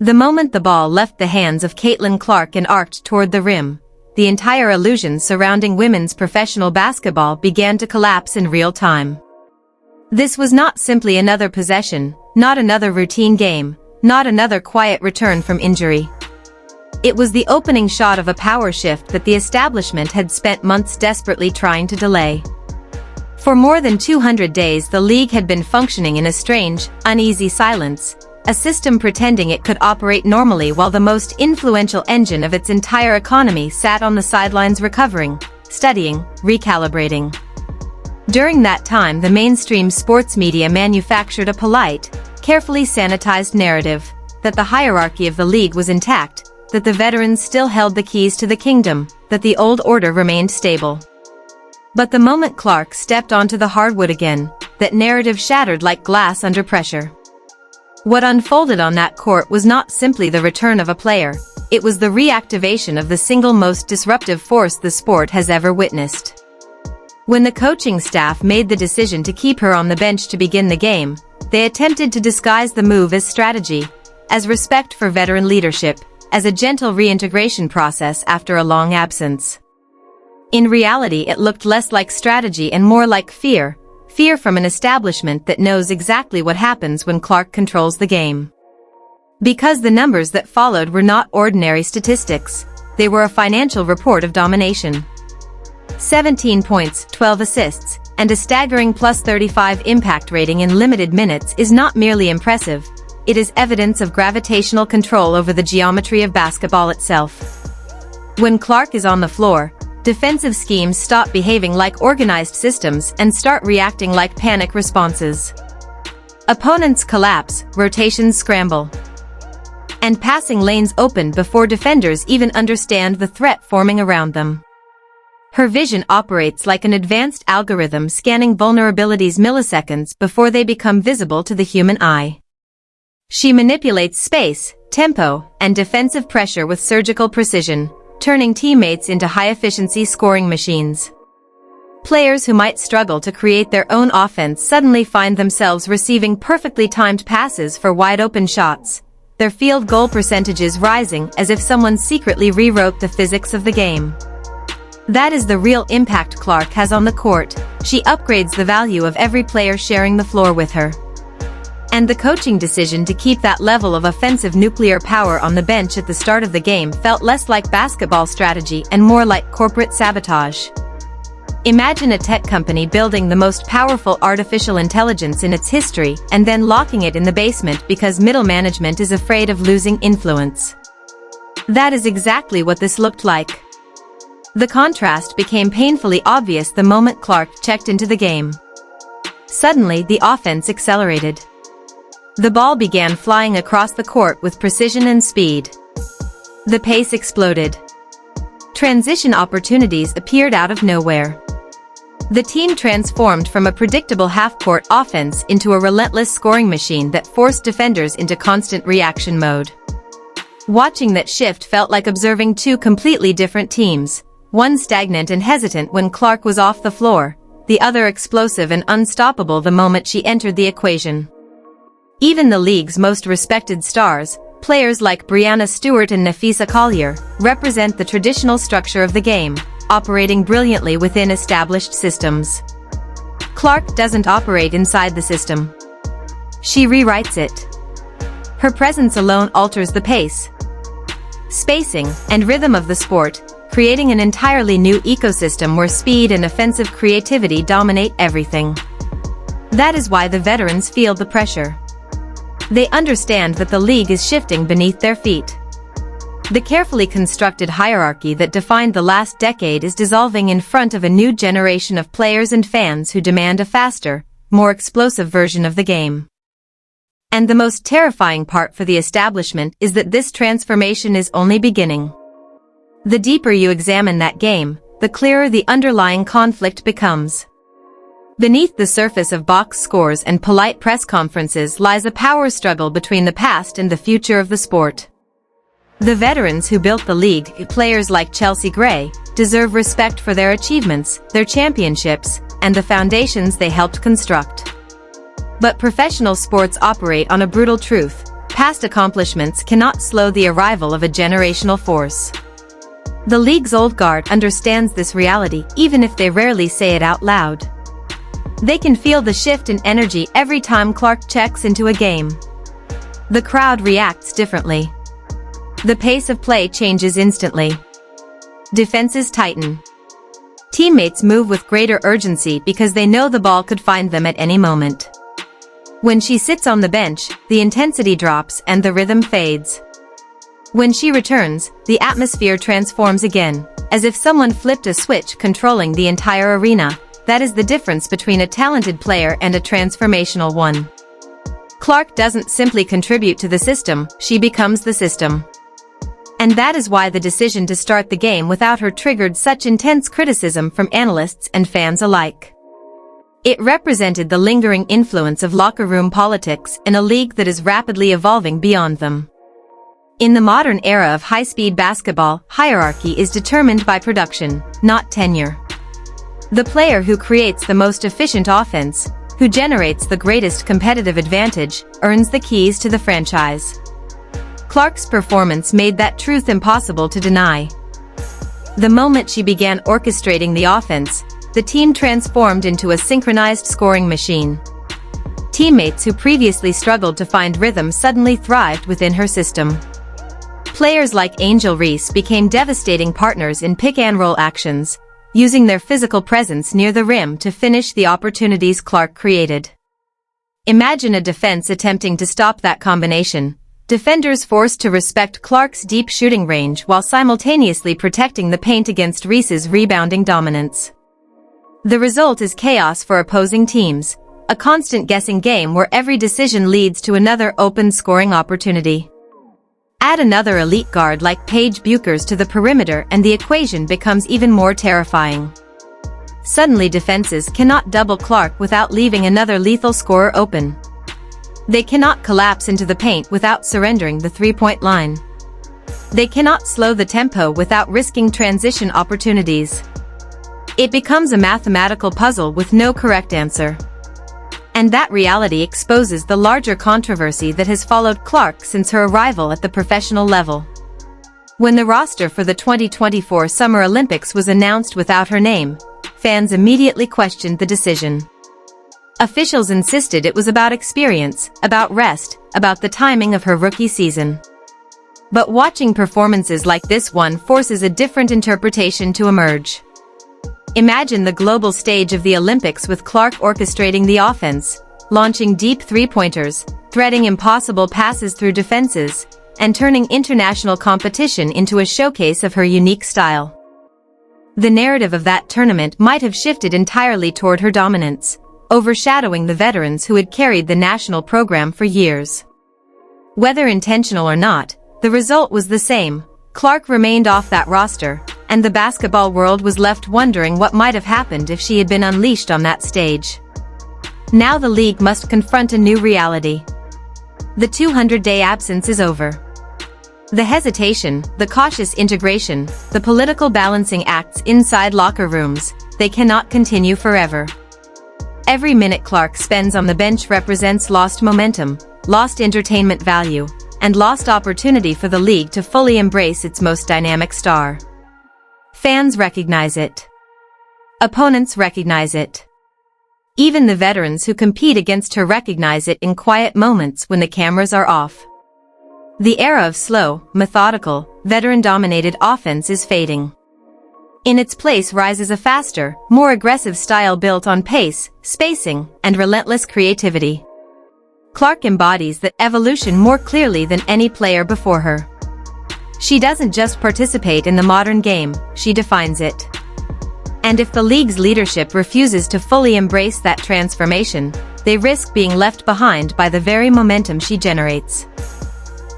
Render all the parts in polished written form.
The moment the ball left the hands of Caitlin Clark and arced toward the rim, the entire illusion surrounding women's professional basketball began to collapse in real time. This was not simply another possession, not another routine game, not another quiet return from injury. It was the opening shot of a power shift that the establishment had spent months desperately trying to delay. For more than 200 days the league had been functioning in a strange, uneasy silence, a system pretending it could operate normally while the most influential engine of its entire economy sat on the sidelines recovering, studying, recalibrating. During that time the mainstream sports media manufactured a polite, carefully sanitized narrative that the hierarchy of the league was intact, that the veterans still held the keys to the kingdom, that the old order remained stable. But the moment Clark stepped onto the hardwood again, that narrative shattered like glass under pressure. What unfolded on that court was not simply the return of a player, it was the reactivation of the single most disruptive force the sport has ever witnessed. When the coaching staff made the decision to keep her on the bench to begin the game, they attempted to disguise the move as strategy, as respect for veteran leadership, as a gentle reintegration process after a long absence. In reality it looked less like strategy and more like fear from an establishment that knows exactly what happens when Clark controls the game. Because the numbers that followed were not ordinary statistics, they were a financial report of domination. 17 points, 12 assists, and a staggering +35 impact rating in limited minutes is not merely impressive, it is evidence of gravitational control over the geometry of basketball itself. When Clark is on the floor, defensive schemes stop behaving like organized systems and start reacting like panic responses. Opponents collapse, rotations scramble, and passing lanes open before defenders even understand the threat forming around them. Her vision operates like an advanced algorithm scanning vulnerabilities milliseconds before they become visible to the human eye. She manipulates space, tempo, and defensive pressure with surgical precision, turning teammates into high-efficiency scoring machines. Players who might struggle to create their own offense suddenly find themselves receiving perfectly timed passes for wide-open shots, their field goal percentages rising as if someone secretly rewrote the physics of the game. That is the real impact Clark has on the court. She upgrades the value of every player sharing the floor with her. And the coaching decision to keep that level of offensive nuclear power on the bench at the start of the game felt less like basketball strategy and more like corporate sabotage. Imagine a tech company building the most powerful artificial intelligence in its history and then locking it in the basement because middle management is afraid of losing influence. That is exactly what this looked like. The contrast became painfully obvious the moment Clark checked into the game. Suddenly the offense accelerated. The ball began flying across the court with precision and speed. The pace exploded. Transition opportunities appeared out of nowhere. The team transformed from a predictable half-court offense into a relentless scoring machine that forced defenders into constant reaction mode. Watching that shift felt like observing two completely different teams, one stagnant and hesitant when Clark was off the floor, the other explosive and unstoppable the moment she entered the equation. Even the league's most respected stars, players like Breanna Stewart and Nafisa Collier, represent the traditional structure of the game, operating brilliantly within established systems. Clark doesn't operate inside the system. She rewrites it. Her presence alone alters the pace, spacing, and rhythm of the sport, creating an entirely new ecosystem where speed and offensive creativity dominate everything. That is why the veterans feel the pressure. They understand that the league is shifting beneath their feet. The carefully constructed hierarchy that defined the last decade is dissolving in front of a new generation of players and fans who demand a faster, more explosive version of the game. And the most terrifying part for the establishment is that this transformation is only beginning. The deeper you examine that game, the clearer the underlying conflict becomes. Beneath the surface of box scores and polite press conferences lies a power struggle between the past and the future of the sport. The veterans who built the league, players like Chelsea Gray, deserve respect for their achievements, their championships, and the foundations they helped construct. But professional sports operate on a brutal truth. past accomplishments cannot slow the arrival of a generational force. The league's old guard understands this reality even if they rarely say it out loud. They can feel the shift in energy every time Clark checks into a game. The crowd reacts differently. The pace of play changes instantly. Defenses tighten. Teammates move with greater urgency because they know the ball could find them at any moment. When she sits on the bench, the intensity drops and the rhythm fades. When she returns, the atmosphere transforms again, as if someone flipped a switch controlling the entire arena. That is the difference between a talented player and a transformational one. Clark doesn't simply contribute to the system, she becomes the system. And that is why the decision to start the game without her triggered such intense criticism from analysts and fans alike. It represented the lingering influence of locker room politics in a league that is rapidly evolving beyond them. In the modern era of high-speed basketball, hierarchy is determined by production, not tenure. The player who creates the most efficient offense, who generates the greatest competitive advantage, earns the keys to the franchise. Clark's performance made that truth impossible to deny. The moment she began orchestrating the offense, the team transformed into a synchronized scoring machine. Teammates who previously struggled to find rhythm suddenly thrived within her system. Players like Angel Reese became devastating partners in pick-and-roll actions, using their physical presence near the rim to finish the opportunities Clark created. Imagine a defense attempting to stop that combination. Defenders forced to respect Clark's deep shooting range while simultaneously protecting the paint against Reese's rebounding dominance. The result is chaos for opposing teams, a constant guessing game where every decision leads to another open scoring opportunity. Add another elite guard like Paige Buchers to the perimeter and the equation becomes even more terrifying. Suddenly defenses cannot double Clark without leaving another lethal scorer open. They cannot collapse into the paint without surrendering the three-point line. They cannot slow the tempo without risking transition opportunities. It becomes a mathematical puzzle with no correct answer. And that reality exposes the larger controversy that has followed Clark since her arrival at the professional level. When the roster for the 2024 Summer Olympics was announced without her name, fans immediately questioned the decision. Officials insisted it was about experience, about rest, about the timing of her rookie season. But watching performances like this one forces a different interpretation to emerge. Imagine the global stage of the Olympics with Clark orchestrating the offense, launching deep three-pointers, threading impossible passes through defenses, and turning international competition into a showcase of her unique style. The narrative of that tournament might have shifted entirely toward her dominance, overshadowing the veterans who had carried the national program for years. Whether intentional or not, the result was the same. Clark remained off that roster, and the basketball world was left wondering what might have happened if she had been unleashed on that stage. Now the league must confront a new reality. The 200-day absence is over. The hesitation, the cautious integration, the political balancing acts inside locker rooms, they cannot continue forever. Every minute Clark spends on the bench represents lost momentum, lost entertainment value, and lost opportunity for the league to fully embrace its most dynamic star. Fans recognize it. Opponents recognize it. Even the veterans who compete against her recognize it in quiet moments when the cameras are off. The era of slow, methodical, veteran-dominated offense is fading. In its place rises a faster, more aggressive style built on pace, spacing, and relentless creativity. Clark embodies that evolution more clearly than any player before her. She doesn't just participate in the modern game, she defines it. And if the league's leadership refuses to fully embrace that transformation, they risk being left behind by the very momentum she generates.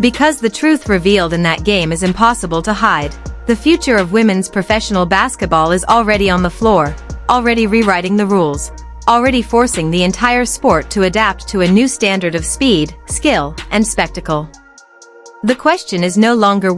Because the truth revealed in that game is impossible to hide, the future of women's professional basketball is already on the floor, already rewriting the rules, already forcing the entire sport to adapt to a new standard of speed, skill, and spectacle. The question is no longer